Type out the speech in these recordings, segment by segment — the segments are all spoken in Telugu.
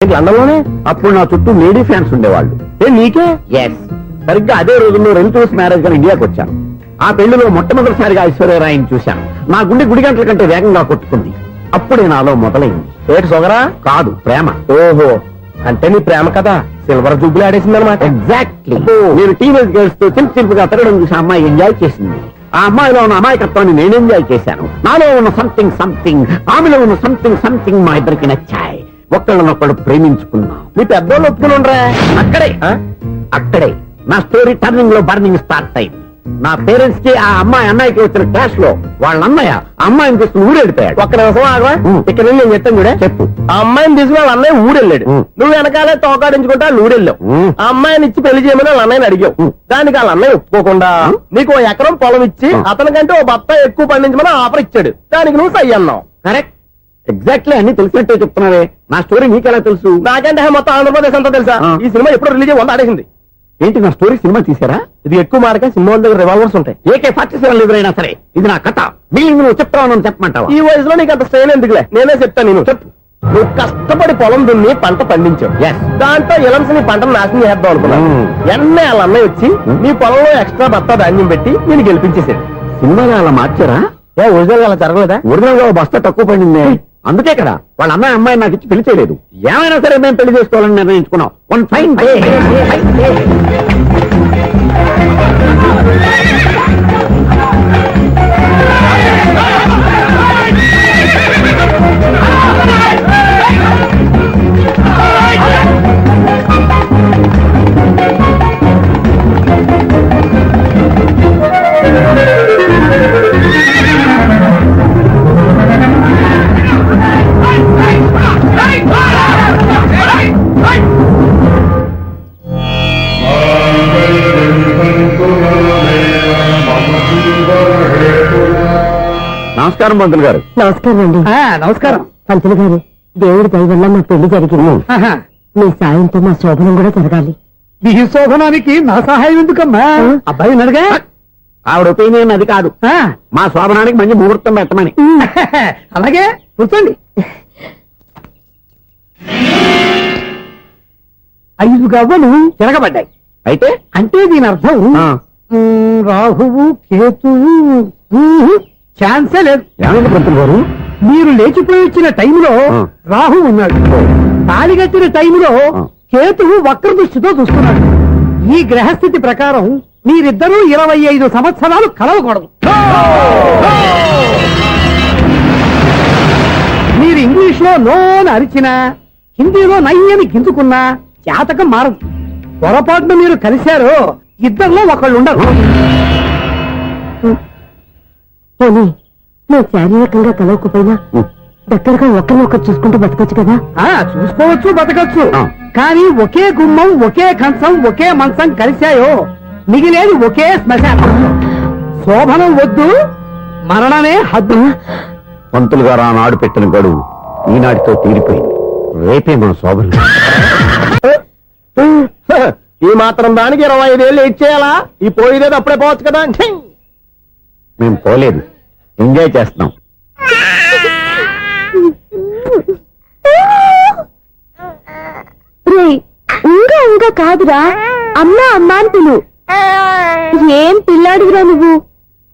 లండన్ లోనే? అప్పుడు నా చుట్టూ లేడీ ఫ్యాన్స్ ఉండేవాళ్ళు. నీకే? ఎస్. సరిగ్గా అదే రోజుల్లో రిలేటివ్స్ మ్యారేజ్ గా ఇండియాకి వచ్చాను. ఆ పెళ్లిలో మొట్టమొదటిసారిగా ఐశ్వర్యరాయని చూశాను. నా గుండె గుడి గంటల కంటే వేగంగా కొట్టుకుంది. అప్పుడే నాలో మొదలైంది. ఏటి సొగరా? కాదు, ప్రేమ. ఓహో, అంటే నీ ప్రేమ కదా సిల్వర్ జూబ్లీ ఆడేసిందనమాట. ఎగ్జాక్ట్లీ. నేను టీనేజ్ గర్ల్స్ తో చిలిపిగా తిరగడం చూసి అమ్మాయి ఎంజాయ్ చేసింది. ఆ అమ్మాయిలో ఉన్న అమాయకత్వాన్ని నేను ఎంజాయ్ చేశాను. నాలో ఉన్న సంథింగ్ ఆమెలో ఉన్న సంథింగ్ మా ఇద్దరికి నచ్చాయి. ఒక్కళ్ళనొక్కడు ప్రేమించుకున్నాం. మీ పెద్దోళ్ళు ఒప్పుకుని ఉండరా? అక్కడే నా స్టోరీ టర్నింగ్ లో బర్నింగ్ స్టార్ట్ అయింది. నా పేరెంట్స్ కి ఆ అమ్మాయి అన్నయ్యకి వచ్చిన క్లాష్ లో వాళ్ళ అన్నయ్య అమ్మాయిని తీసుకుని ఊరెళ్ళిపోయాడు. ఒక్క నిమిషం ఆగవా? ఇక్కడ నేను చెప్తాను కూడా చెప్పు. ఆ అమ్మాయిని తీసుకుని వాళ్ళ అన్నయ్య ఊరెళ్ళాడు. నువ్వు వెనకాలే తోకాడించుకుంటా ఊరెళ్ళావు. ఆ అమ్మాయిని ఇచ్చి పెళ్లి చేయమని వాళ్ళ అన్నయ్యని అడిగావు. దానికి వాళ్ళ అన్నయ్య ఒప్పుకోకుండా నీకు 1 ఎకరం పొలం ఇచ్చి అతనికంటే ఓ బత్త ఎక్కువ పండించమని ఆఫర్ ఇచ్చాడు. దానికి నువ్వు సై అన్నావు. కరెక్ట్. ఎగ్జాక్ట్లీ అన్ని తెలిసినట్టే చెప్తున్నావే. నా స్టోరీ నీకెలా తెలుసు? నాకంటే మొత్తం ఆంధ్రప్రదేశ్ అంతా తెలుసా? ఈ సినిమా ఎప్పుడు రిలీజ్ అయ్యి 100 ఆడేసింది. ఏంటి, నా స్టోరీ సినిమా తీసారా? ఇది ఎక్కువ మార్గా సినిమా దగ్గర రివాల్వర్స్ ఉంటాయి. AK-47 ఎదురైనా సరే ఇది నా కథ. మిగిలిన నువ్వు చెప్తావు చెప్పమంటావా? ఈ వయసులో నీకు అంత స్ట్రెయిన్ ఎందుకులే, నేనే చెప్తాను. నేను చెప్పు. నువ్వు కష్టపడి పొలం దున్ని పంట పండించావు. దాంతో ఇలమ్స్ నీ పంటను నాశనం చేద్దాం అనుకున్నాను. ఎన్నే వాళ్ళ అన్నయ్య వచ్చి నీ పొలంలో ఎక్స్ట్రా బత్తా ధాన్యం పెట్టి నేను గెలిపించేసాడు. సినిమాలో అలా మార్చారా? ఒరిజినల్ అలా జరగలేదా? ఒరిజినల్ గా బస్తా తక్కువ పడింది. అందుకే కదా వాళ్ళ అమ్మాయి నాకు ఇచ్చి పెళ్లి చేయలేదు. ఏమైనా సరే మేము పెళ్లి చేసుకోవాలని నిర్ణయించుకున్నాం. One fine day. నమస్కారం పంతులు గారు. నమస్కారం అండి. నమస్కారం పంతులు గారు. దేవుడి దయ వల్ల మా పెళ్లి జరిగింది. మీ సాయంతో మా శోభనం కూడా జరగాలి. మీ శోభనానికి నా సహాయం ఎందుకమ్మా? అబ్బాయి ఉన్నాడుగా. ఆవిడ ఒపీనియన్ అది కాదు. మా శోభనానికి మంచి ముహూర్తం పెట్టమని. అలాగే కూర్చోండి. 5 గవ్వలు తిరగబడ్డాయి. అయితే అంటే దీని అర్థం రాహువు కేతువు ఛాన్సే లేదు. పంతులు గారు, మీరు లేచిపోయి వచ్చిన టైంలో రాహు ఉన్నాడు. తాళిగట్టిన టైంలో కేతువు వక్ర దృష్టితో చూస్తున్నాడు. ఈ గ్రహస్థితి ప్రకారం మీరిద్దరూ 25 సంవత్సరాలు కలవకూడదు. మీరు ఇంగ్లీష్ లో నోన్ అరిచినా, హిందీలో నయ్యని గింజుకున్నా జాతకం మారదు. పొరపాటున మీరు కలిశారో ఇద్దరిలో ఒకళ్ళు ఉండరు. మేము శారీరకంగా కలవకపోయినా దగ్గరగా ఒకరినొకరు చూసుకుంటూ బతకొచ్చు కదా. చూసుకోవచ్చు, బతకచ్చు. కానీ ఒకే గుమ్మం, ఒకే కంచం, ఒకే మంచం కలిశాయో మిగిలేది ఒకే శ్మశానం. శోభనం వద్దు, మరణమే హద్దు. పంతులు గారు ఆనాడు పెట్టిన గడువు ఈనాటితో తీరిపోయింది. రేపే మన శోభనం. ఈ మాత్రం దానికి 25 ఏళ్ళు ఇచ్చేయాలా? ఈ పోయేదేది అప్పుడే పోవచ్చు కదా. మేము పోలేదు, ఎంజాయ్ చేస్తున్నాం. ఇంకా కాదురా, అమ్మా అమ్మా అని పిలు. ఏం పిల్లాడివిరా నువ్వు?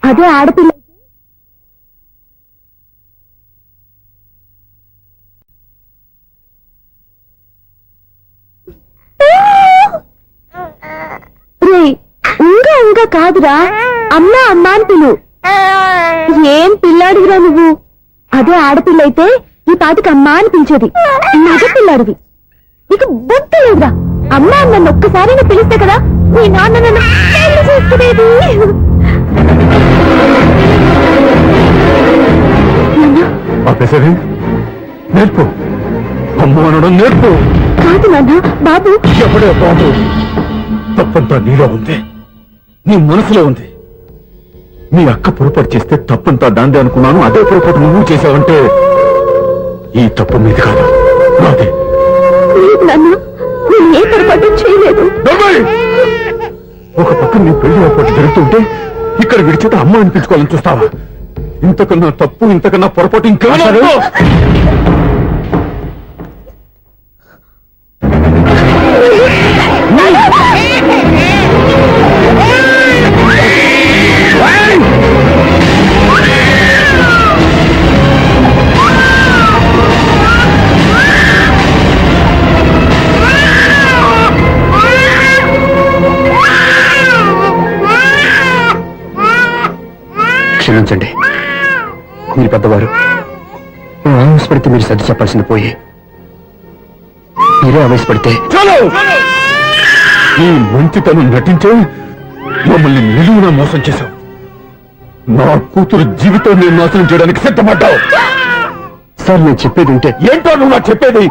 అదే ఆడపిల్ల. ఇంకా కాదురా, అమ్మా అమ్మా అని పిలు. ఏం పిల్లాడివిరా నువ్వు? అదే ఆడపిల్ల అయితే ఈ పాటికి అమ్మా అని పిలిచేది. మగ పిల్లాడివి. నీకు బుద్ధి లేదురా. అమ్మా నన్ను ఒక్కసారి పిలిస్తే కదా మీ నాన్న నన్ను పెళ్లి చేసుకునేది. నేర్పు, అమ్మ అనడం నేర్పు. కాదు నాన్న, బాబు. ఎప్పుడే బాబు, తప్పంతా నీలో ఉంది, నీ మనసులో ఉంది. మీ అక్క పొరపాటు చేస్తే తప్పంతా దాందే అనుకున్నాను. అదే పొరపాటు నువ్వు చేసావంటే ఈ తప్పు మీద కాదు, నాదే. ఏ పొరపాటు చేయలేదు. ఒక పక్క నీ పెళ్లి ఏర్పాటు జరుగుతుంటే ఇక్కడ విడిచేత అమ్మ అనిపించుకోవాలని చూస్తావా? ఇంతకన్నా తప్పు, ఇంతకన్నా పొరపాటు ఇంకేమన్నా? క్షమించండి, మీరు పెద్దవారు. ఆవేశపడితే మీరు సర్ది చెప్పాల్సింది పోయి మీరే ఆవేశపడితే చాలు. ఈ మంచితనం నటించే మమ్మల్ని నిలువున మోసం చేశావు. నా కూతురు జీవితాన్ని నాశనం చేయడానికి సిద్ధపడ్డావు. సార్, నేను చెప్పేది ఉంటే ఏంటో నువ్వు నాకు చెప్పేది?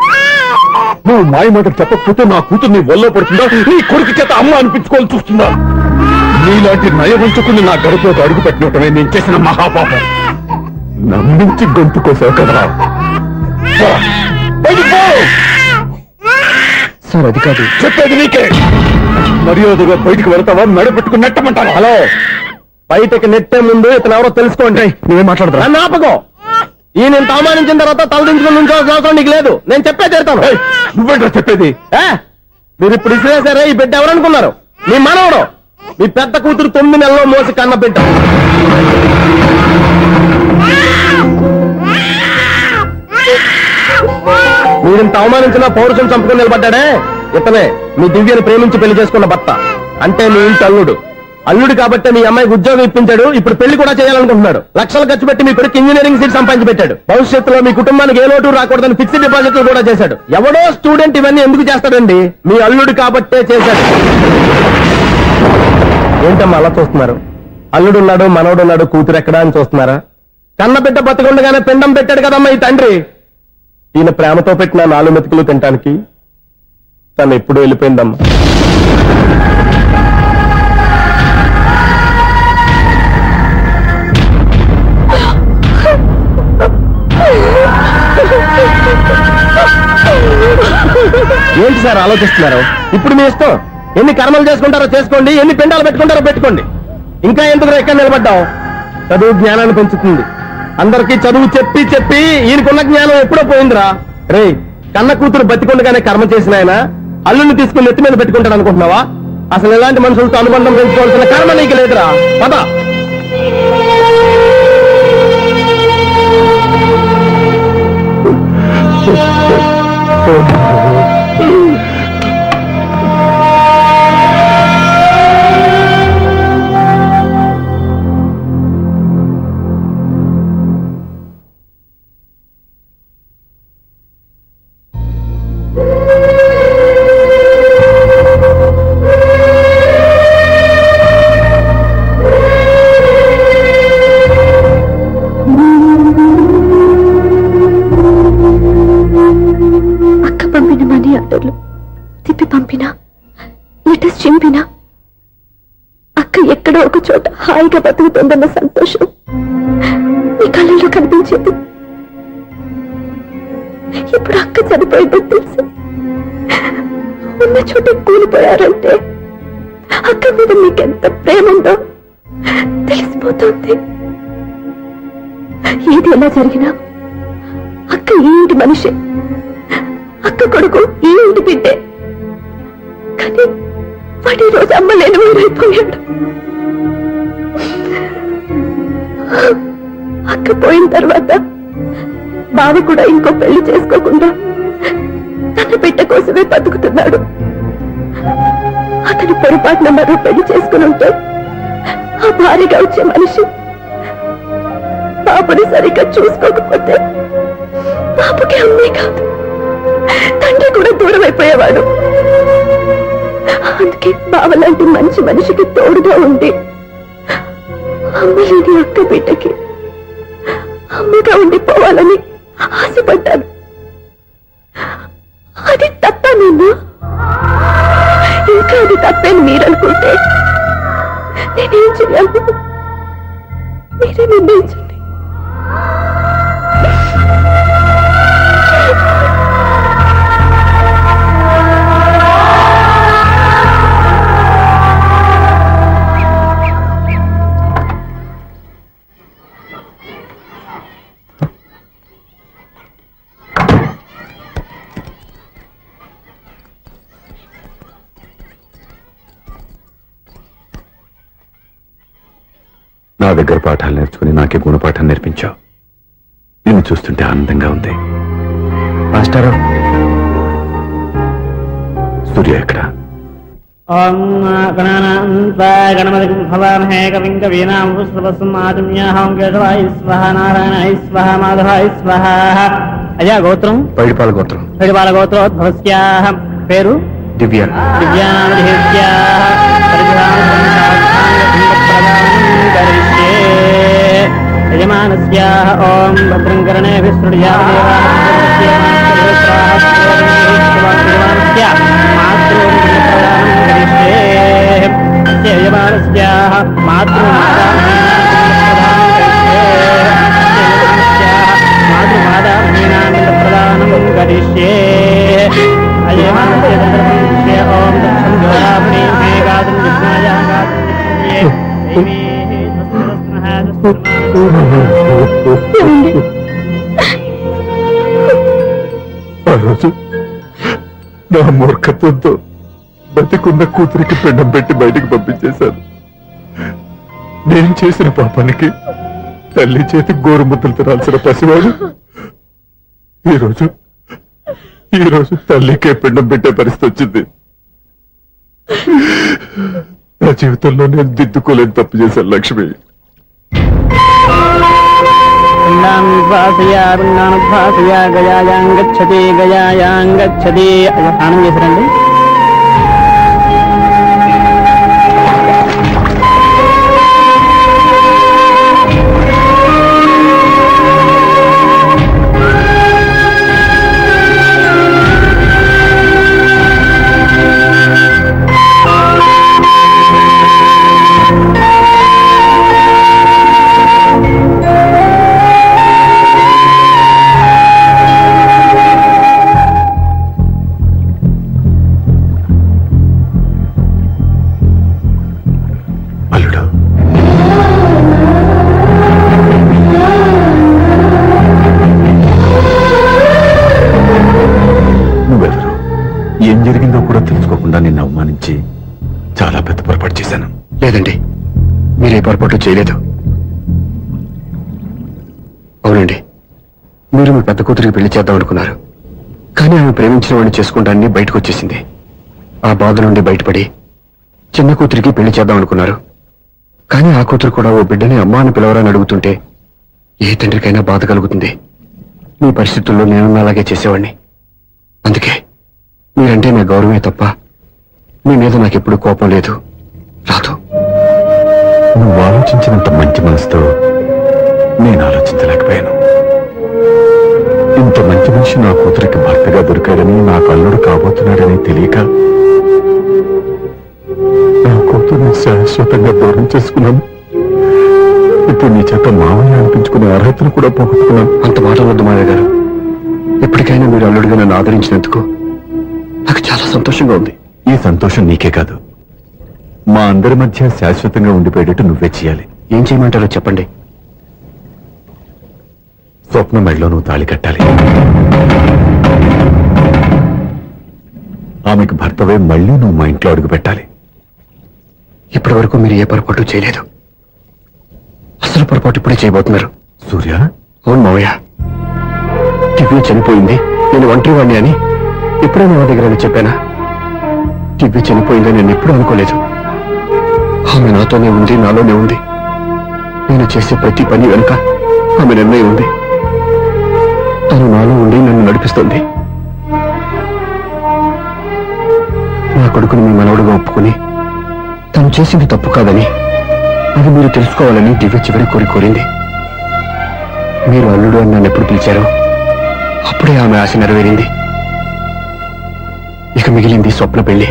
నువ్వు మాయ మాట చెప్పకపోతే నా కూతుర్ని ఒళ్ళో పడుతుందా, నీ కొడుకు చేత అమ్మ అనిపించుకోవాలని చూస్తుందా? నీలాంటి నయవంచుకుని నా గడపలోకి అడుగు పెట్టినటమే నేను చేసిన మహాపాపం. నమ్మించి గొంతు కోసావు కదా. పో, బయటికి పో. సార్, అది కాదు. చెప్పేది నీకే. మర్యాదగా బయటికి వెళ్తావా, నడపెట్టుకుని నెట్టమంటావా? హలో, బయటకి నెట్టే ముందు ఇతను ఎవరో తెలుసుకోండి. నువ్వేం మాట్లాడతా? నన్ను ఆపకో. ఈ నేను అవమానించిన తర్వాత తలదించుకుని నుంచోవాల్సిన అవసరం నీకు లేదు. నేను చెప్పే తీరుతాను. ఏయ్, నువ్వేంటో చెప్పేది? మీరు ఇప్పుడు ఇసిరేసారే, ఈ బిడ్డ ఎవరనుకున్నారు? మీ మనవడు, మీ పెద్ద కూతురు 9 నెలల్లో మోసి కన్న బిడ్డ. మీరింత అవమానించిన పౌరుషం చంపుకుని నిలబడ్డాడే ఇతనే మీ దివ్యను ప్రేమించి పెళ్లి చేసుకున్న భర్త. అంటే మీ ఇంటి అల్లుడు. అల్లుడు కాబట్టి మీ అమ్మాయికి ఉద్యోగం ఇప్పించాడు. ఇప్పుడు పెళ్లి కూడా చేయాలనుకుంటున్నాడు. లక్షలు ఖర్చు పెట్టి మీ కొడుకు ఇంజనీరింగ్ సీట్ సంపాదించి పెట్టాడు. భవిష్యత్తులో మీ కుటుంబానికి ఏ లోటు రాకూడదని ఫిక్స్డ్ డిపాజిట్లు కూడా చేశాడు. ఎవడో స్టూడెంట్ ఇవన్నీ ఎందుకు చేస్తాడండి? మీ అల్లుడు కాబట్టే చేశాడు. ఏంటమ్మా అలా చూస్తున్నారు? అల్లుడున్నాడు, మనవడున్నాడు, కూతురు ఎక్కడా అని చూస్తున్నారా? కన్న బిడ్డ బతికుండగానే పిండం పెట్టాడు కదమ్మా ఈ తండ్రి. ఈయన ప్రేమతో పెట్టిన 4 మెతుకులు తినటానికి తను ఎప్పుడు వెళ్ళిపోయిందమ్మా. ఏంటి సార్ ఆలోచిస్తున్నారు? ఇప్పుడు మీ ఇష్టం. ఎన్ని కర్మలు చేసుకుంటారో చేసుకోండి, ఎన్ని పిండాలు పెట్టుకుంటారో పెట్టుకోండి. ఇంకా ఎందుకు ఎక్కడ నిలబడ్డావు? చదువు జ్ఞానాన్ని పెంచుతుంది. అందరికీ చదువు చెప్పి చెప్పి ఈయనకున్న జ్ఞానం ఎప్పుడో పోయిందిరా. రే, కన్న కూతురు బతికొండగానే కర్మ చేసిన ఆయన అల్లుని తీసుకుని నెత్తి మీద పెట్టుకుంటాడు అనుకుంటున్నావా? అసలు ఎలాంటి మనుషులతో అనుబంధం పెంచుకోవాల్సిన కర్మ నీకు లేదురా. పద. తిప్పి పంపినా, లెటర్స్ చింపినా అక్క ఎక్కడో ఒక చోట హాయిగా బతుకుతుందన్న సంతోషం మీ కళ్ళలో కనిపించేది. ఇప్పుడు అక్క చనిపోయిందని తెలుసు. ఉన్న చోట కూలిపోయారంటే అక్క మీద మీకెంత ప్రేమ ఉందో తెలిసిపోతుంది. ఏది ఎలా జరిగినా అక్క ఈ ఇంటి మనిషి, అక్క కొడుకు ఈ ఇంటి బిడ్డే. కానీ వాడి రోజు అమ్మ లేని ఊరైపోయాడు. అక్క పోయిన తర్వాత బావ కూడా ఇంకో పెళ్లి చేసుకోకుండా తన బిడ్డ కోసమే బతుకుతున్నాడు. అతను పొరపాటున మరో పెళ్లి చేసుకుని ఉంటే ఆ భారీగా వచ్చే మనిషి బాబుని సరిగ్గా చూసుకోకపోతే బాబుకి అమ్మే కాదు తండ్రి కూడా దూరం అయిపోయేవాడు. అందుకే బావలాంటి మంచి మనిషికి తోడుగా ఉండి అమ్మ లేని అక్క బిడ్డకి అమ్మగా ఉండిపోవాలని ఆశపడ్డాను. అది తప్ప నేను ఇంకా అది తప్పని మీరనుకుంటే నేనేం చేయాలి? మీరే నిర్ణయించండి. నా దగ్గర పాఠాలు నేర్చుకుని నాకే గుణపాఠం నేర్పించావు. నిన్ను చూస్తుంటే ఆనందంగా ఉంది. మాస్టారు, సూర్య ఎక్కడ? ఓం గణపతి భవామహే కవిం కవీనాం పుష్పవస్మాతుమ్యాహం కేశవాయ స్వహ నారాయణాయ స్వహ మాధవాయ స్వహ. అయ్యా గోత్రం పైడిపాల గోత్రం. పైడిపాల గోత్రోద్భవస్యాః. పేరు దివ్య. దివ్యానామధేస్యాః. యజమానస్యాః ఓం భద్రం కర్ణేభిः ప్రదానం కరిష్యే. ఓం దక్షం జోరాభణీ మేఘాదం ఆ రోజు నా మూర్ఖత్వంతో బతికున్న కూతురికి పిండం పెట్టి బయటికి పంపించేశాను. నేను చేసిన పాపానికి తల్లి చేతి గోరుముద్దలు తినాల్సిన పసివాడు ఈ రోజు తల్లికే పిండం పెట్టే పరిస్థితి వచ్చింది. నా జీవితంలో నేను దిద్దుకోలేని తప్పు చేశాను లక్ష్మి. గయాయాంగచ్చతి గయాయాంగచ్చతి. స్నానం చేశారండి? ఏం జరిగిందో కూడా తెలుసుకోకుండా నిన్ను అవమానించి చాలా పెద్ద పొరపాటు చేశాను. లేదండి, మీరే పొరపాటు చేయలేదు. అవునండి, మీరు మీ పెద్ద కూతురికి పెళ్లి చేద్దాం అనుకున్నారు. కానీ ఆమె ప్రేమించిన వాడిని చేసుకుంటానని బయటకు వచ్చేసింది. ఆ బాధ నుండి బయటపడి చిన్న కూతురికి పెళ్లి చేద్దాం అనుకున్నారు. కానీ ఆ కూతురు కూడా ఓ బిడ్డని అమ్మా అని పిలవరని అడుగుతుంటే ఏ తండ్రికైనా బాధ కలుగుతుంది. మీ పరిస్థితుల్లో నేను అలాగే చేసేవాడిని. అందుకే మీరంటే నా గౌరవమే తప్ప మీ మీద నాకెప్పుడు కోపం లేదు, రాదు. నువ్వు ఆలోచించినంత మంచి మనసుతో నేను ఆలోచించలేకపోయాను. ఇంత మంచి మనిషి నా కూతురికి భర్తగా దొరికాడని, నా అల్లుడు కాబోతున్నాడని తెలియక నా కూతుర్ని శాశ్వతంగా దూరం చేసుకున్నాను. ఇప్పుడు నీ చేత మామయ్య అనిపించుకునే అర్హతను కూడా పోగొట్టుకున్నాను. అంత మాట వద్దు మావయ్య గారు. ఎప్పటికైనా మీరు అల్లుడిగా నన్ను ఆదరించినందుకు నాకు చాలా సంతోషంగా ఉంది. ఈ సంతోషం నీకే కాదు, మా అందరి మధ్య శాశ్వతంగా ఉండిపోయేటట్టు నువ్వే చేయాలి. ఏం చేయమంటారో చెప్పండి. స్వప్న మెడలో నువ్వు తాళి కట్టాలి. ఆమెకు భర్తవే మళ్ళీ నువ్వు మా ఇంట్లో అడుగు పెట్టాలి. ఇప్పటి వరకు మీరు ఏ పొరపాటు చేయలేదు. అసలు పొరపాటు ఇప్పుడే చేయబోతున్నారు. సూర్య, అవును మావయ్య, దివ్య చనిపోయింది, నేను ఒంటరి వాణ్ణి అని ఎప్పుడైనా నా దగ్గర చెప్పానా? దివ్య చనిపోయిందని నేను ఎప్పుడూ అనుకోలేదు. ఆమె నాతోనే ఉంది, నాలోనే ఉంది. నేను చేసే ప్రతి పని వెనుక ఆమె నిర్ణయం ఉంది. తను నాలో ఉండి నన్ను నడిపిస్తుంది. నా కొడుకుని మీ మనవడుగా ఒప్పుకుని తను చేసింది తప్పు కాదని, అది మీరు తెలుసుకోవాలని దివ్య చివరి కోరింది. మీరు అల్లుడు అని నన్ను ఎప్పుడు పిలిచారో అప్పుడే ఆమె ఆశ నెరవేరింది. ఇక మిగిలింది స్వప్న పెళ్లి.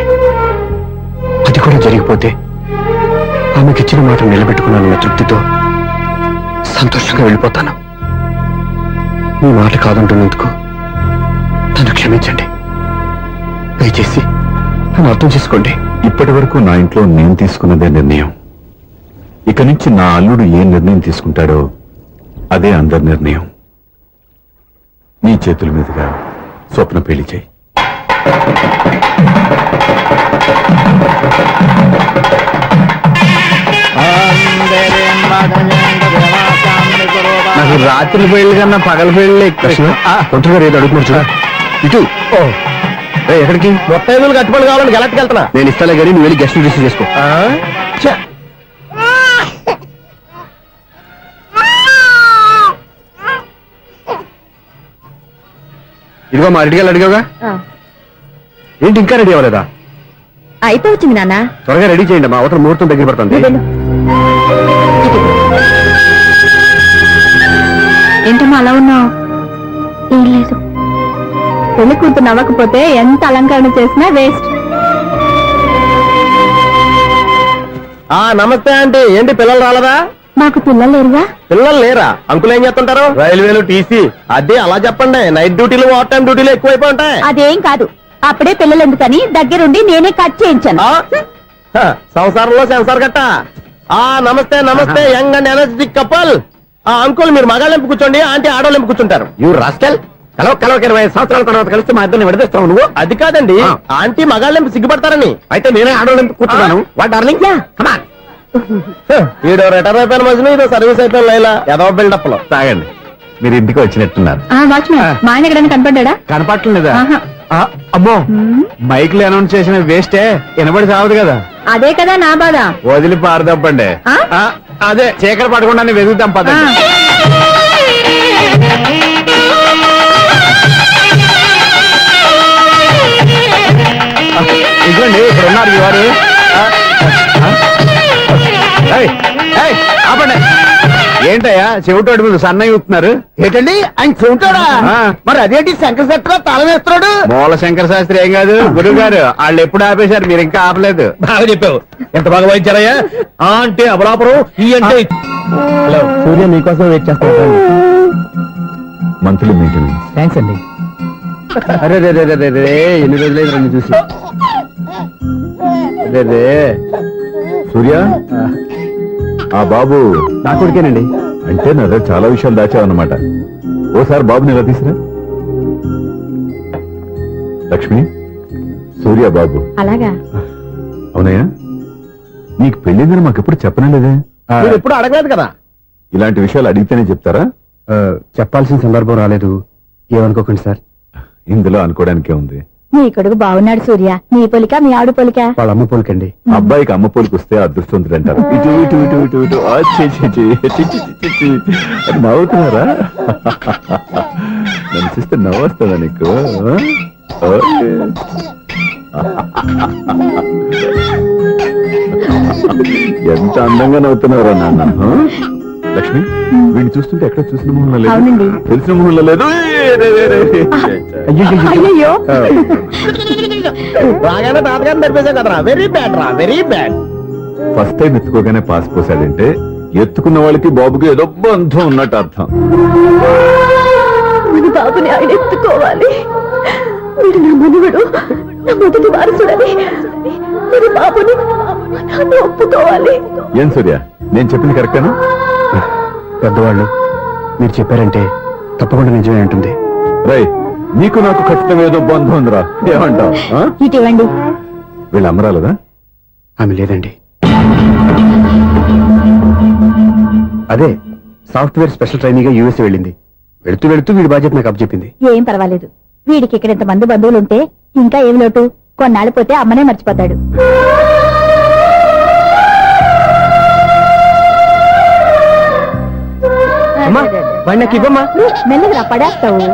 అది కూడా జరిగిపోతే ఆమెకిచ్చిన మాట నిలబెట్టుకున్నానన్న తృప్తితో సంతోషంగా వెళ్ళిపోతాను. మీ మాట కాదంటున్నందుకు నన్ను క్షమించండి. దయచేసి నన్ను అర్థం చేసుకోండి. ఇప్పటి వరకు నా ఇంట్లో నేను తీసుకున్నదే నిర్ణయం. ఇక నుంచి నా అల్లుడు ఏ నిర్ణయం తీసుకుంటాడో అదే అందరి నిర్ణయం. నీ చేతుల మీదుగా స్వప్న పెళ్లి చేయి. నాకు రాత్రి పెళ్లి కన్నా పగల పెళ్లి ఎక్కువ. ఒంటరిగా ఏదో అడుగుతున్నారు చూడ. ఇటు ఎక్కడికి? మొత్తం కట్టుబడి కావాలని గెలట్టుకు వెళ్తున్నా. నేను ఇస్తాలే కానీ నువ్వు వెళ్ళి గెస్ట్ రిసీవ్ చేసుకో. ఇదిగో మా రెడీగా అడిగావుగా, ఏంటి ఇంకా రెడీ అవ్వలేదా? అయిపోవచ్చింది నాన్న. త్వరగా రెడీ చేయండి, మా అవతల ముహూర్తం దగ్గర పడుతుంది. ఏంటమ్మా అలా ఉన్నావు? ఏం లేదు. పెళ్లి కూతురు నవ్వకపోతే ఎంత అలంకరణ చేసినా వేస్ట్. నమస్తే ఆంటీ. ఏంటి పిల్లలు రాలదా? మాకు పిల్లలు లేరుగా. పిల్లలు లేరా? అంకులు ఏం చేస్తుంటారు? రైల్వేలు, టీసీ. అదే అలా చెప్పండి. నైట్ డ్యూటీలు, ఓవర్ టైం డ్యూటీలు ఎక్కువైపోయి ఉంటాయి. అదేం కాదు, అప్పుడే పిల్లలు ఎందుకని దగ్గరుండి నేనే కట్ చేయించాను. సంసారంలో సెన్సార్ గట్ట. నమస్తే నమస్తే, young and energetic couple. Uncle మీరు మగాళ్ళెంపు కూర్చోండి, ఆంటీ ఆడోళ్ళెంపు కూర్చుంటారు. You rascal. కలవక 20 సంవత్సరాల తర్వాత కలిసి మా ఇద్దరిని విడదీస్తావు నువ్వు. అది కాదండి, ఆంటీ మగాళ్ళెంపు సిగ్గుపడతారని. అయితే నేనే ఆడోళ్ళెంపు కూర్చున్నాను. What darling, come on. ఈడో రిటైర్ అయిపోయిన మధ్యన ఇదో సర్వీస్ అయిపోయిన లైలా ఏదో బిల్డప్ లో. తాగండి, మీరు ఇంటికి వచ్చినట్టున్నారు. వాచ్మెన్ మా ఆయన ఎక్కడైనా కనపడ్డా? కనపట్లేదా? ఆహా. అమ్మో, మైక్ లో అనౌన్స్ చేసిన వేస్టే, వినబడి సావదు కదా. అదే కదా నా బాధ. వదిలి పారదప్పండి. అదే చీకటి పడకుండా వెతుకుతాం పదండి. ఇదిగోండి ఇక్కడ ఉన్నారు మీ వారు. ఆపండి. ఏంటయ్యా చెవిటోడి మీద సన్నయ్య అవుతున్నారు? ఏంటండి ఆయన చెవిటోడా? మరి అదేంటి శంకర శాస్త్రి తాళం వేస్తున్నాడు? మూల శంకర శాస్త్రి ఏం కాదు, గురువు గారు. వాళ్ళు ఎప్పుడు ఆపేశారు, మీరు ఇంకా ఆపలేదు. బాగా చెప్పావు. ఎంత బాగా వాయించారయ్యా. అంటే అబలాపురం, ఈ అంటే. హలో సూర్య, నీకోసం వెయిట్ చేస్తాను. Monthly maintenance. థ్యాంక్స్ అండి. అరే రే రే రే రే, ఎన్ని రోజులైంది రండి చూసి. అదే సూర్య, ఆ బాబు నా కొడుకేనండి. అంటే నా దగ్గర చాలా విషయాలు దాచావన్నమాట. ఓసారి బాబుని ఇలా తీసురా. లక్ష్మి, సూర్య బాబు. అలాగా? అవునయ్యా, నీకు పెళ్ళిందని మాకెప్పుడు చెప్పనలేదే? ఎప్పుడు అడగలేదు కదా. ఇలాంటి విషయాలు అడిగితేనే చెప్తారా? చెప్పాల్సిన సందర్భం రాలేదు, ఏమనుకోకండి సార్. ఇందులో అనుకోవడానికే ఉంది. నీ కొడుకు బాగున్నాడు సూర్య. నీ పొలిక మీ ఆడు పొలిక? వాళ్ళ అమ్మ పోలికండి. అబ్బాయికి అమ్మ పోలికి వస్తే అదృష్టవంతుడు అంటారు. ఇటు ఇటు ఇటు ఇటు ఇటు ఆ, ఛీ, ఛీ, ఛీ, ఛీ, ఛీ, ఛీ, ఛీ. అది నవ్వుతున్నారా? నన్ను చూస్తే నవ్వు వస్తుందా నీకు? ఓకే. ఎంత అందంగా నవ్వుతున్నారా నాన్న. లక్ష్మి, వీడిని చూస్తుంటే ఎక్కడ చూసిన మొహంలో లేదు, అవునండి. తెలిసిన మొహంలో లేదు. అయ్యో, బాగానే తాతగారిని నడిపేశాం కదరా. వెరీ బ్యాడ్ రా, వెరీ బ్యాడ్. ఫస్ట్ టైం ఎత్తుకోగానే పాస్ పోసాడంటే ఎత్తుకున్న వాళ్ళకి బాబుకి ఏదో బంధం ఉన్నట్టు అర్థం. మన బాబుని ఆయన ఎత్తుకోవాలి. మీరు నా మనువడు, నా మొదటి వారసుడని మన బాబుని నాన్న ఒప్పుకోవాలి. ఏం సూర్య, నేను చెప్పింది కరెక్టేనా? పెద్దవాళ్ళు మీరు చెప్పారంటే తప్పకుండా నిజమే ఉంటుంది. రై, నీకు నాకు ఖచ్చితంగా ఏదో బంధం ఉందిరా. ఏమంటావు? ఇటీవండి. వీళ్ళు అమరాలదా? ఆమె లేదండి. అదే సాఫ్ట్వేర్ స్పెషల్ ట్రైనింగ్ గా యూఎస్ వెళ్ళింది. వెళుతూ వెళుతూ వీడి బాధ్యత నాకు అప్పచెప్పింది. ఏం పర్వాలేదు. వీడికి ఇక్కడ ఇంతమంది బంధువులుంటే ఇంకా ఏం లోటు. కొన్నాళ్ళు పోతే అమ్మనే మర్చిపోతాడు. మెల్లగా పడేస్తావు.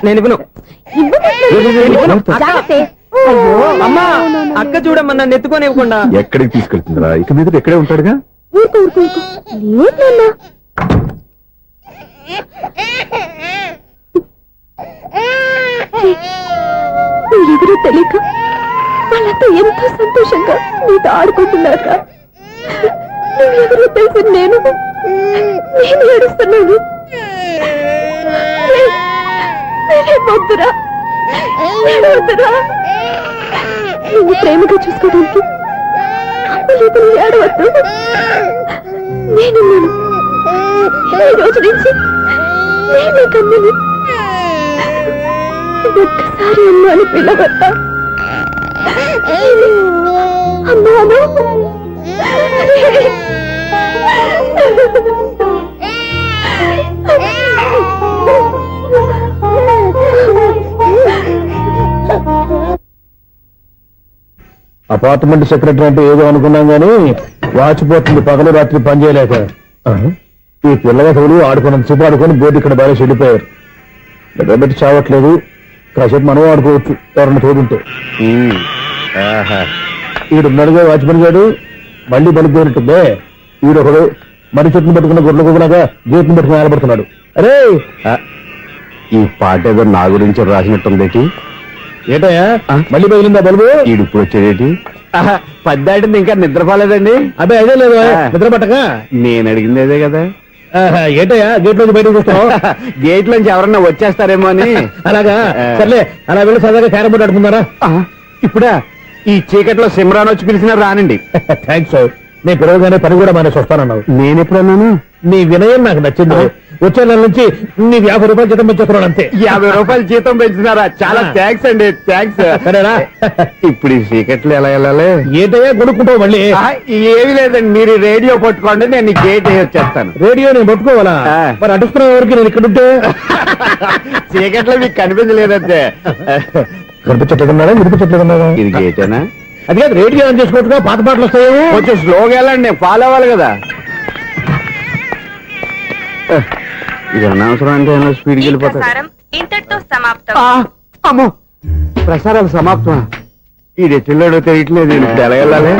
నేను ఇవ్వను. అమ్మా, అక్క చూడమ్మా, నన్ను ఎత్తుకొని ఇవ్వకుండా. ఎక్కడికి తీసుకెళ్తుందిరా? ఇక మీద ఇక్కడే ఉంటాడుగా. ఎవరో తెలియక వాళ్ళంతా ఎంతో సంతోషంగా నీతో ఆడుకుంటున్నారా? నువ్వెవరో తెలిసి నేను ఏడుస్తున్నాను. వద్దురా, వద్దురా. నువ్వు ప్రేమగా చూసుకోవడానికి అమ్మలేదు, ఏడవద్దు. నేనున్నాను. ఈ రోజు నుంచి నేనే కన్నని. ఒక్కసారి అమ్మాని పిల్లవద్దా? అమ్మాను. అపార్ట్మెంట్ సెక్రటరీ అంటే ఏదో అనుకున్నాం గానీ వాచిపోతుంది పగలు రాత్రి పని చేయలేక ఈ పిల్లగతులు ఆడుకున్నంత సేపు ఆడుకొని బోర్డు ఇక్కడ బాగా చెడిపోయారు నిద్రబెట్టి చావట్లేదు కాసేపు మనం ఆడుకోవచ్చు ఎవరన్నా తోడుంటే ఈడున్నాడుగా వాచ్మెన్ గారు మళ్ళీ బలి పేరుంటుందే ఈడొకడు మరి చెట్టును పట్టుకున్న గొడ్ల కుక్కలాగా గేట్ను పట్టుకుని ఆలబడుతున్నాడు. అరే ఈ పాట ఏదో నా గురించి రాసినట్టుంది. ఏటయ్యా మళ్ళీ బదిలిందా బల్బు? ఈడు ఇప్పుడు వచ్చేదేటి? పద్దాటింది ఇంకా నిద్రపోలేదండి. అదే అదే లేదు నిద్ర పట్టక నేను అడిగింది అదే కదా. ఏటయ్యా గేట్ లోంచి బయటకు చూస్తావు? గేట్ లోంచి ఎవరన్నా వచ్చేస్తారేమో అని. అలాగా సర్లే అలా వెళ్ళి సరదాగా క్యారం బోర్డు ఆడుకుందారా? ఇప్పుడా ఈ చీకట్లో సిమ్రాన్ వచ్చి పిలిచినా రానండి. థ్యాంక్స్ నేను పిలవగానే పని కూడా మానేసి వస్తానన్నావు. నేను ఎప్పుడన్నాను? నీ వినయం నాకు నచ్చింది. వచ్చే నెల నుంచి నీ 50 రూపాయలు జీతం పెంచుతున్నాను అంతే. 50 రూపాయలు జీతం పెంచుతున్నారా? చాలా థ్యాంక్స్ అండి. థ్యాంక్స్. సరేనా? ఇప్పుడు ఈ చీకట్లు ఎలా వెళ్ళాలి? ఏంటయ్యా కొనుక్కుంటావు మళ్ళీ? ఏమి లేదండి, మీరు రేడియో పట్టుకోండి, నేను గేట్ వచ్చేస్తాను. రేడియో నేను పట్టుకోవాలా? మరి అడుస్తున్న వరకు నేను ఇక్కడ ఉంటే చీకట్లో మీకు కనిపించలేదంటే. కనిపించట్లేదన్నారా వినిపించట్లేదన్నారా? ఇది గేటేనా? అది కాదు రేడియో ఆన్ చేసుకోవచ్చుగా, పాత పాటలు వస్తాయి. కొంచెం స్లోగా వెళ్ళండి, నేను ఫాలో అవ్వాలి కదా. ఇది అనవసరం అంటే స్పీడ్కి వెళ్ళిపోతాడు. ఇంతటితో సమాప్తం. అమ్మో ప్రసారాలు సమాప్తం. ఈ రెట్టిల్లాడో తెలియట్లేదు, ఇప్పుడు ఎలా వెళ్ళాలి?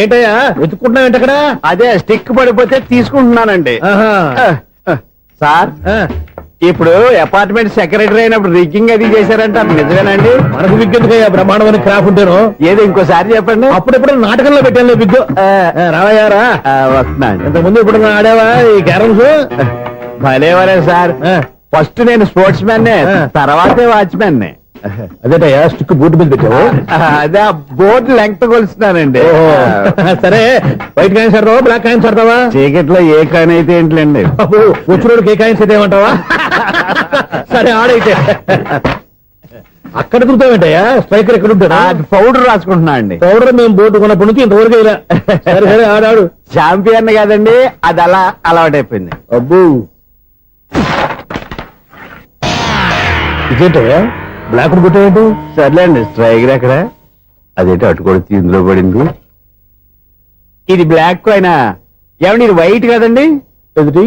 ఏంటయ్యా వెతుక్కుంటున్నావు ఏంటి అక్కడ? అదే స్టిక్ పడిపోతే తీసుకుంటున్నానండి. సార్ ఇప్పుడు అపార్ట్మెంట్ సెక్రటరీ అయినప్పుడు రిగ్గింగ్ అది చేశారంటే అది నిజమేనండి? మనకు విగ్గెందుకయ్యా బ్రహ్మాండమైన క్రాఫ్ ఉంటాను. ఏదో ఇంకోసారి చెప్పండి. అప్పుడెప్పుడు నాటకంలో పెట్టాను విగ్గు. రావయ్యారా? వస్తున్నాను. ఇంతకుముందు ఇప్పుడు ఆడావా ఈ క్యారమ్స్? భలేవరే సార్. ఫస్ట్ నేను స్పోర్ట్స్ మ్యాన్, తర్వాతే వాచ్మెన్. అదేటయ్యా స్టిక్ బూట్ మీద పెట్టావు? అదే బోర్డు లెంగ్త్ కొలుస్తున్నానండి. సరే వైట్ కాయిన్స్ ఆడతావా బ్లాక్ కాయిన్స్ ఆడతావా? చీకట్లో ఏ కాయిన్ అయితే ఏంటిలేండి. వచ్చినోడికి ఏ కాయిన్స్ అయితే ఏమంటావా? సరే ఆడైతే. అక్కడ దిగుతావేంటయ్యా? స్ట్రైకర్ ఎక్కడ ఉంటాడా? పౌడర్ రాసుకుంటున్నా అండి. పౌడర్ మేము బోర్డు కొన్నప్పటి నుంచి ఇంతవరకు ఇలా. సరే సరే ఆడాడు. చాంపియన్ కాదండి, అది అలా అలవాటైపోయింది. అబ్బు ఇదేంటయ్యా బ్లాక్ కొట్టాడు? సర్లేండి, స్ట్రైకర్ ఎక్కడ? అదేంటి అటుకొడితే ఇందులో పడింది. ఇది బ్లాక్ కాయిన్. ఏమండి ఇది వైట్ కదండి? ఎదుటి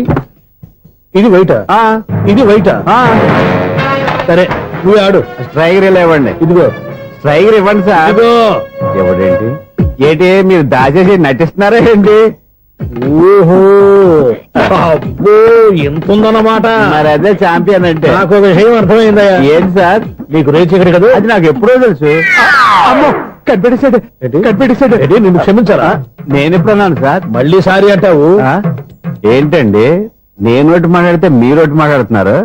ఇది వైటా? ఇది వైటా? సరే నువ్వు ఆడు. స్ట్రైకర్ ఇలా ఇవ్వండి. ఇదిగో స్ట్రైకర్ ఇవ్వండి సార్. ఇదిగో. ఎవడేంటి ఏంటి మీరు దాచేసి నటిస్తున్నారా ఏంటి? ఓహో అబ్బో ఎంత ఉందన్నమాట. మరి అదే చాంపియన్ అంటే. నాకు ఒక విషయం అర్థమైందయ్యా. ఏంటి సార్? నీకు రేచి ఇక్కడ కదా? అది నాకు ఎప్పుడో తెలుసు. అమ్మో కనిపెట్టేశాడు, కనిపెట్టేశాడు. నిన్ను క్షమించారా? నేను ఎప్పుడన్నాను సార్? మళ్ళీ సారీ అంటావు? ఏంటండి నేను ఒకటి మాట్లాడితే మీరు ఒకటి మాట్లాడుతున్నారు.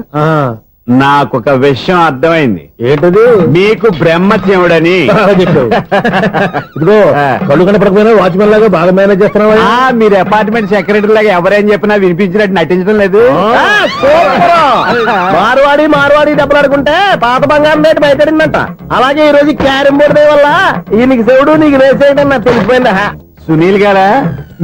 నాకు ఒక విషయం అర్థమైంది. ఏంటది? మీకు బ్రహ్మత్యముడని. ఇదిగో కళ్ళు కనపడకపోయినా వాచ్మెన్ లాగా బాగా మేనేజ్ చేస్తున్నావా? మీరు అపార్ట్మెంట్ సెక్రటరీ లాగా ఎవరేం చెప్పినా వినిపించినట్టు నటించడం లేదు. మార్వాడి దెబ్బలాడుకుంటే పాత బంగారం రేటు బయటడిందంట. అలాగే ఈ రోజు క్యారం బోర్డు వల్ల ఈయనకి శివుడు నీకు రేసేయడం నాకు తెలిసిపోయిందా? సునీల్ గారా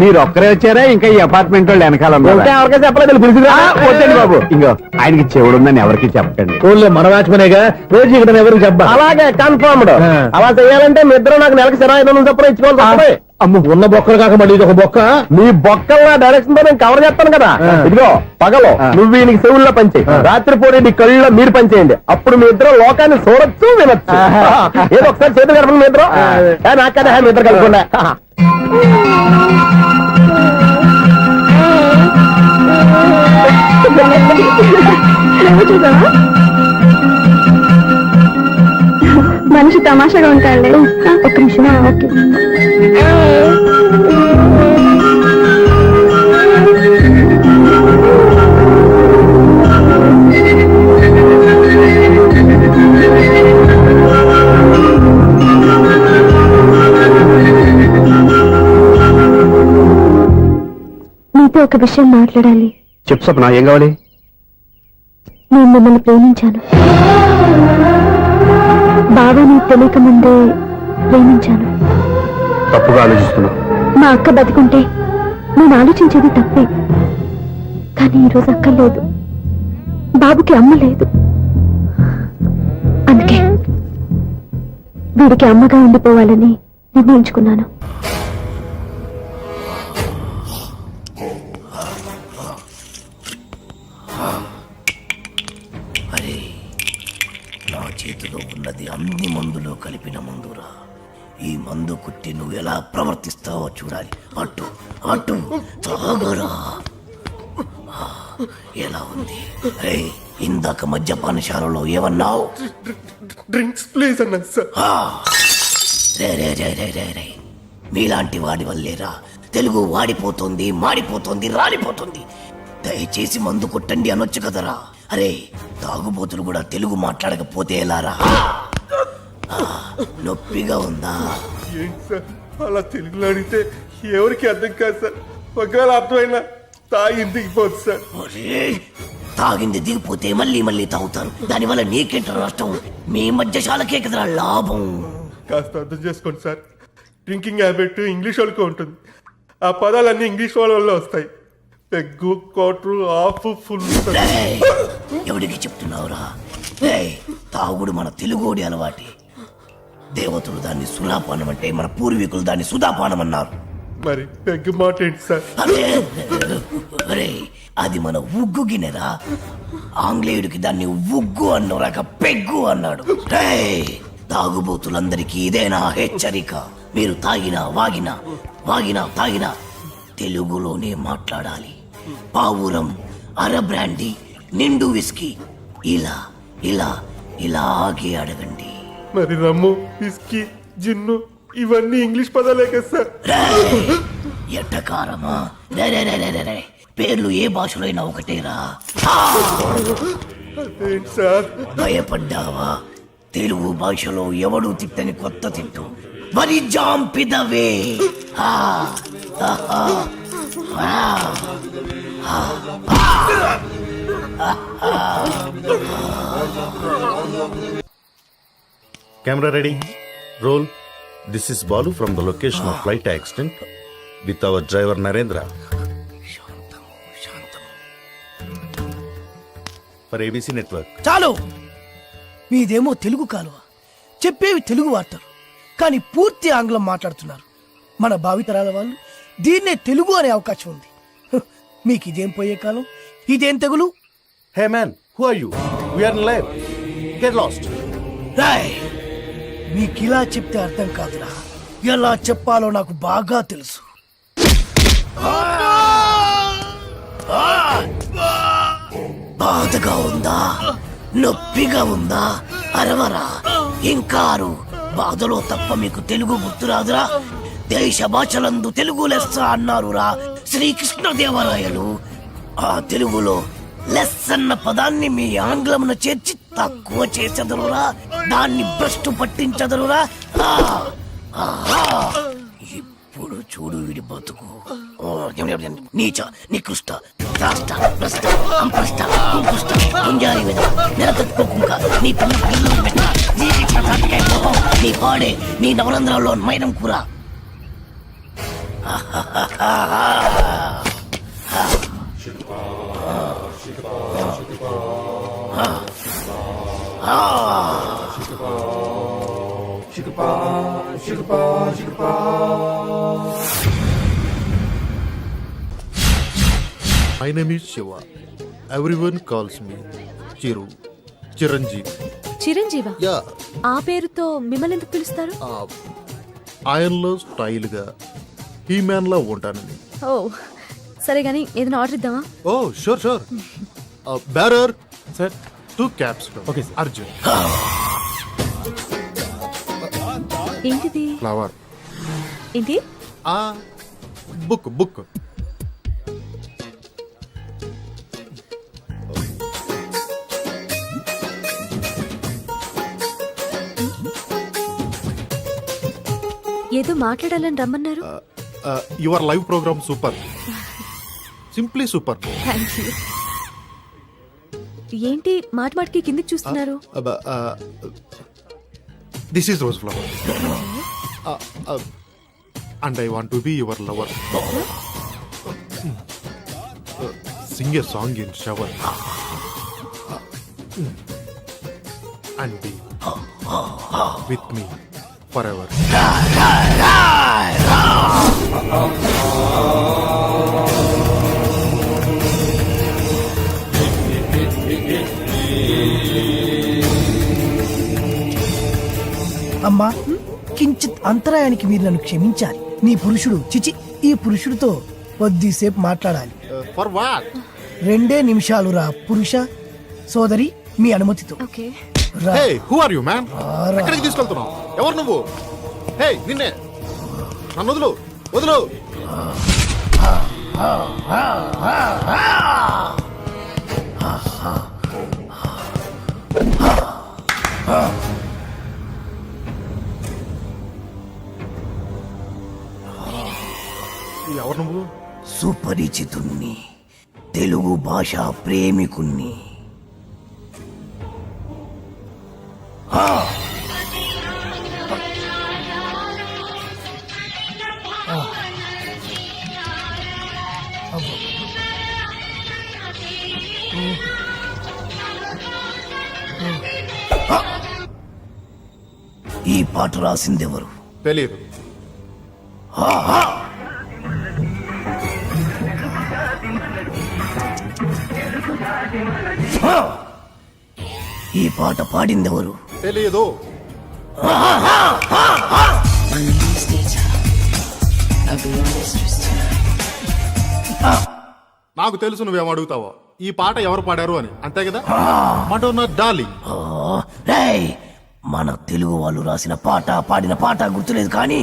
మీరు ఒక్కరే వచ్చారా? ఇంకా ఈ అపార్ట్మెంట్ వాళ్ళు వెనకాల ఎవరికీ చెప్పలేదు పిలిచిరా? వద్దండి బాబు, ఇంకో ఆయనకి చెవుడుందని ఎవరికి చెప్పకండి. ఓన్లీ మన వాచ్మనేగా రోజు ఇక్కడ ఎవరికి చెప్పా. అలాగే కన్ఫర్మ్డ్. అలా చేయాలంటే మీ ఇద్దరు నాకు నెలకి 500 చొప్పున ఇచ్చుకోవాలి. అమ్మ ఉన్న బొక్కలు కాక మళ్ళీ ఇది ఒక బొక్క. మీ బొక్కల డైరెక్షన్ తో నేను కవర్ చేస్తాను కదా. ఇదిగో పగలో నువ్వు వీనికి చెవుల్లో పనిచేయి, రాత్రిపూట నీ కళ్ళలో మీరు పనిచేయండి. అప్పుడు మీ ఇద్దరు లోకాన్ని చూడొచ్చు వినొచ్చు. ఏదో ఒకసారి చేతులు కలపండి మీ ఇద్దరు. నాకు కదా మీ ఇద్దరు కలపకుండా. మనిషి తమాషాగా ఉంటాడు. ఒక్క నిమిషం. ఓకే మీతో ఒక విషయం మాట్లాడాలి. చెప్పు సప్న, ఏం కావాలి? నేను మిమ్మల్ని ప్రేమించాను. బాగా నీకు తెలియక ముందే ప్రేమించాను. తప్పుగా ఆలోచిస్తున్నా. మా అక్క బతికుంటే నేను ఆలోచించేది తప్పే. కానీ ఈరోజు అక్క లేదు, బాబుకి అమ్మ లేదు. అందుకే వీడికి అమ్మగా ఉండిపోవాలని నిర్ణయించుకున్నాను. అరే, నా చేతిలో ఉన్నది అన్ని మందులు కలిపిన మందురా. ఈ మందు కుట్టి నువ్వు ఎలా ప్రవర్తిస్తావో చూడాలి. అటు అటు తాగరా. ఎలా ఉంది? అరే, ఇందాక మద్యపానశాలలో ఏమన్నావు? డ్రింక్స్ ప్లీజ్ అన్నా సార్. రే రే రే రే రే రే, మీలాంటి వాడి వల్లేరా తెలుగు వాడిపోతుంది, మాడిపోతుంది, రాలిపోతుంది. దయచేసి మందు కొట్టండి అనొచ్చు కదరా. అరే, తాగుబోతులు కూడా తెలుగు మాట్లాడకపోతే ఎలారా? నొప్పిగా ఉందా? ఏంటి సార్ అలా తెలుగులో అడిగితే ఎవరికి అర్థం కాదు సార్. ఒకవేళ అర్థమైనా తాగి దిగిపోదు సార్. ఒరే, తాగింది దిగిపోతే మళ్ళీ మళ్ళీ తాగుతారు. దానివల్ల నీకేంట నష్టం? మీ మధ్యశాలకే కదరా లాభం. కాస్త అర్థం చేసుకోండి సార్. డ్రింకింగ్ హ్యాబిట్ ఇంగ్లీష్ వాళ్ళకి ఉంటుంది. ఆ పదాలన్నీ ఇంగ్లీష్ వాళ్ళ వల్ల వస్తాయి. Peg, quarter, half, full. రేయ్, ఎవడికి చెప్తున్నావురా? రేయ్, తాగుడు మన తెలుగోడి అలవాటి. దేవతలు దాన్ని సులాపానం అంటే మన పూర్వీకులు దాన్ని సుధాపానం అన్నారు. మరి పెగ్గు మాట ఏంటి సార్? అరే, అరే, అది మన ఉగ్గు గిన్నెరా. ఆంగ్లేయుడికి దాన్ని ఉగ్గు అన్నోరాక పెగ్గు అన్నాడు. రేయ్, తాగుబోతులందరికీ ఇదేనా హెచ్చరిక? మీరు తాగినా వాగినా తాగినా తెలుగులోనే మాట్లాడాలి. పావురం, అర బ్రాండీ, నిండు విస్కీ ఇలా ఇలా ఇలాగే అడగండి. మరి రమ్ము, విస్కీ, జిన్ను ఇవన్నీ ఇంగ్లీష్ పదాలే కదా సార్. రేయ్, ఎట్టకారమా? రే రే రే రే రే రే, పేర్లు ఏ భాషలో అయినా ఒకటేరా. అదేంటి సార్? భయపడ్డావా? తెలుగు భాషలో ఎవడు తిట్టని కొత్త తిట్టు వరి జాంపిదవే. Camera ready. Roll. This is Balu from the location of flight accident with our driver Narendra. For ABC Network. చాలు. మీదేమో తెలుగు కాలువ, చెప్పేవి తెలుగు వార్తలు, కానీ పూర్తి ఆంగ్లం మాట్లాడుతున్నారు. మన భావితరాల వాళ్ళు దీన్నే తెలుగు అనే అవకాశం ఉంది. మీకు ఇదేం పోయే కాలం, ఇదేం తెగులు? Hey man, who are you? We are in live. Get lost. Roy, మీకు ఇలా చెప్తే అర్థం కాదురా. ఎలా చెప్పాలో నాకు బాగా తెలుసు. బాధగా ఉందా? నొప్పిగా ఉందా? అరవరా, ఇంకారు. బాధలో తప్ప మీకు తెలుగు గుర్తురాదురా? దేశ భాషలందు తెలుగు లెస్స అన్నారురా శ్రీకృష్ణదేవరాయలు. ఆ తెలుగులో లెస్ అన్న పదాన్ని మీ ఆంగ్లమున చేర్చి తక్కువ చేసెదరురా, దాన్ని భ్రష్టు పట్టించదరురా. ఇప్పుడు చూడు వీడి బతుకు. నీచ, నికృష్ట, రాష్ట్ర, భ్రష్ట, అంప్రష్ట, కుంపుష్ట, గుంజారి మీద నెలతక్కుకుంక నీ పిల్ల పిల్లలు పెట్ట నీ పాడే నీ నవరంధ్రాల్లో మైనం కూర. My name is Shiva. Everyone calls me Chiru. Chiranjeevi. Chiranjeeva Yeah, ఆ పేరుతో మిమ్మల్ని ఎందుకు పిలుస్తారు? ఆయనలో స్టైల్గా ఈ మ్యాన్లా ఉంటానని. ఓ సరే గానీ ఏదైనా ఆర్డర్ ఇద్దామా? Oh sure sure. Bearer sir, 2 caps. Okay Arjun. ఏంటిది? ఫ్లవర్. ఏంటి? బుక్. ఏదో మాట్లాడాలని రమ్మన్నారు. Your live programme super. Simply super. Thank you. ఏంటి మాటికి కిందికి చూస్తున్నారు? This is rose flower. And I want to be your lover. Sing a song in shower. and be with me forever. అమ్మా కించిత్ అంతరాయానికి మీరు నన్ను క్షమించాలి. నీ పురుషుడు చిచి ఈ పురుషుడితో కొద్దిసేపు మాట్లాడాలి. For what? 2 నిమిషాలు రా పురుష. సోదరి మీ అనుమతితో ఓకే. రా. Hey, who are you, man? రారా. ఎక్కడికి తీసుకెళ్తున్నావు? ఎవరు నువ్వు? హే, నిన్నే. నన్ను వదులు, వదులు. ఎవరు నువ్వు? సుపరిచితుణ్ణి, తెలుగు భాష ప్రేమికుణ్ణి. ఈ పాట రాసిందెవరు? తెలియదు. ఈ పాట పాడిందెవరు? తెలియదు. నాకు తెలుసు నువ్వేం అడుగుతావో. ఈ పాట ఎవరు పాడారు అని, అంతే కదా? Madonna darling. రేయ్, మన తెలుగు వాళ్ళు రాసిన పాట పాడిన పాట గుర్తులేదు కానీ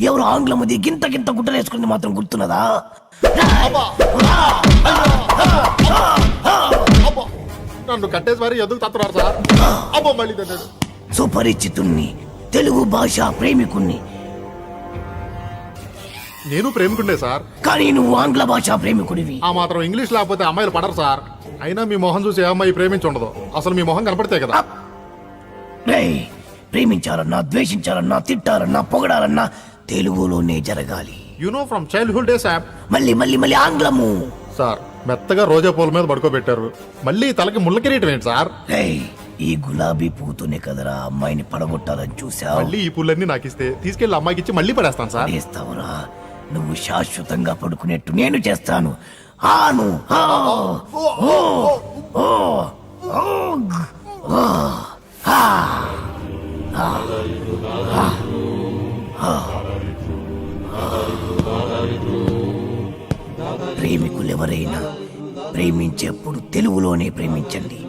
ఎవరు ఆంగ్లమది గింత గింత గుట్టలేసుకుంది మాత్రం గుర్తున్నదా? నన్ను కట్టేసి మరి ఎందుకు తత్తున్నారు సార్? అబ్బో మళ్ళీ తిన్నాడు. సుపరిచితుణ్ణి, తెలుగు భాష ప్రేమికుణ్ణి. నేను ప్రేమికుండే సార్, కానీ నువ్వు ఆంగ్ల భాష ప్రేమికుడివి. ఆ మాత్రం ఇంగ్లీష్ లేకపోతే అమ్మాయిలు పడరు సార్. అయినా మీ మొహం చూసి ఏ అమ్మాయి ప్రేమించి ఉండదు. అసలు మీ మొహం కనపడితే కదా. రేయ్, ప్రేమించాలన్నా ద్వేషించాలన్నా తిట్టాలన్నా పొగడాలన్నా తెలుగులోనే జరగాలి. You know from childhood days app. మళ్ళీ మళ్ళీ మళ్ళీ ఆంగ్లము. సార్, మెత్తగా రోజా పూల మీద పడుకోబెట్టారు, మళ్ళీ తలకి ముళ్ళ కిరీటం ఏంటి సార్? రేయ్, ఈ గులాబీ పువ్వుతోనే కదరా అమ్మాయిని పడగొట్టాలని చూసావు. మళ్ళీ ఈ పూలన్నీ నాకు ఇస్తే తీసుకెళ్లి అమ్మాయికి ఇచ్చి మళ్ళీ పడేస్తాను సార్. చేస్తావురా? నువ్వు శాశ్వతంగా పడుకునేట్టు నేను చేస్తాను. ఆను ఆ, ఓ, ఓ, ఓ, ఓగ్, ఓ, ఆ, ఆ, ఆ, ఆ. ప్రేమికులెవరైనా ప్రేమించేప్పుడు తెలుగులోనే ప్రేమించండి.